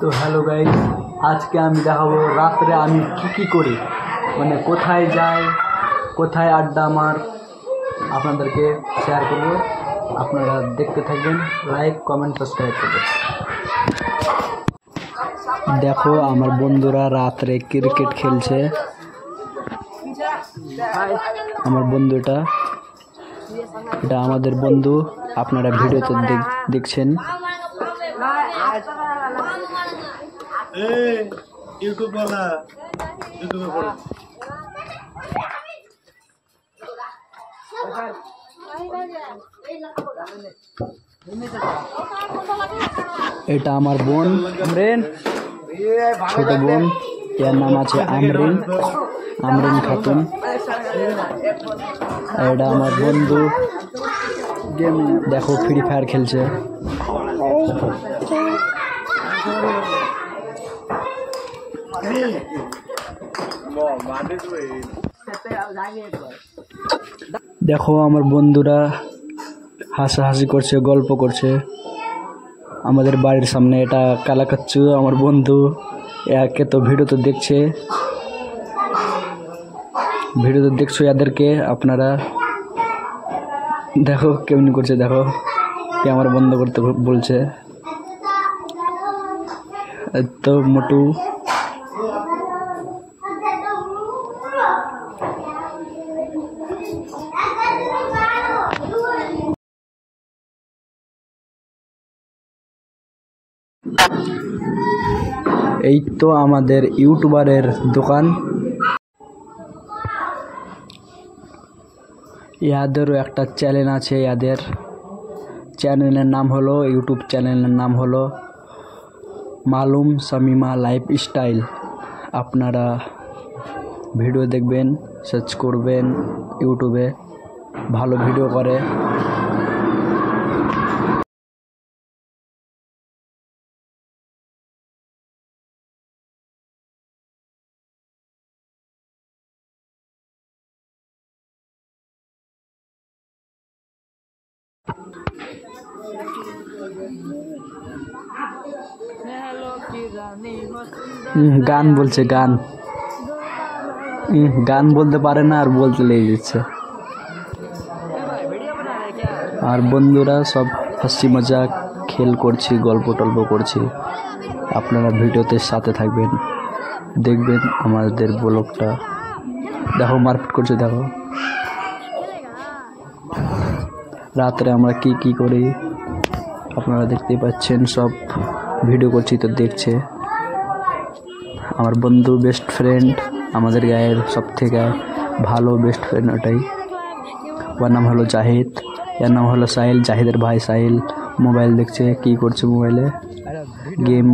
তো hello guys, আজকে আমি দেখাবো রাত্রে আমি কি করি, মানে কোথায় যাই, কোথায় আড্ডা মার, আপনাদেরকে শেয়ার করব। আপনারা দেখতে থাকবেন, লাইক কমেন্ট সাবস্ক্রাইব করবেন। দেখো আমার বন্ধুরা রাত্রে ক্রিকেট খেলছে। আমার বন্ধুটা, এটা আমাদের বন্ধু, আপনারা ভিডিওতে দেখছেন। এটা আমার বোন আমরিন, ছোট বোন, এর নাম আছে আমরিন খাতুন। এটা আমার বন্ধু, দেখো ফ্রি ফায়ার খেলছে। দেখো আমার বন্ধুরা হাসাহাসি করছে, গল্প করছে। আমাদের বাড়ির সামনে এটা কালাকাচ্চু, আমার বন্ধু, একে তো ভিডিওতে দেখছো এদেরকে আপনারা। দেখো কেমনি করছে, দেখো ক্যামেরা বন্ধ করতে বলছে। তো মোটু, এই তো আমাদের ইউটিউবারের দোকান। ইয়াদেরও একটা চ্যানেল আছে, ইয়াদের চ্যানেলের নাম হলো, ইউটিউব চ্যানেলের নাম হলো মালুম শামিমা লাইফস্টাইল। আপনারা ভিডিও দেখবেন, সার্চ করবেন ইউটিউবে, ভালো ভিডিও করে। গান বলছে, গান বলতে পারে না আর বলতে লেগে যাচ্ছে। আর বন্ধুরা সব হাসি মজাক খেল করছি, গল্প টল্প করছি। আপনারা ভিডিওতে সাথে থাকবেন, দেখবেন আমাদের ব্লগটা। দেখো মারপিট করছে, দেখো রাত্রে আমরা কি করি আপনারা দেখতেই পাচ্ছেন। সব ভিডিও করছি তো দেখছে। আমার বন্ধু, বেস্ট ফ্রেন্ড, আমাদের গায়ের সব থেকে ভালো বেস্ট ফ্রেন্ড ওটাই। ওর নাম হলো জাহিদ, এর নাম হলো সাহিল, জাহিদের ভাই সাহিল। মোবাইল দেখছে, কি করছে মোবাইলে, গেম।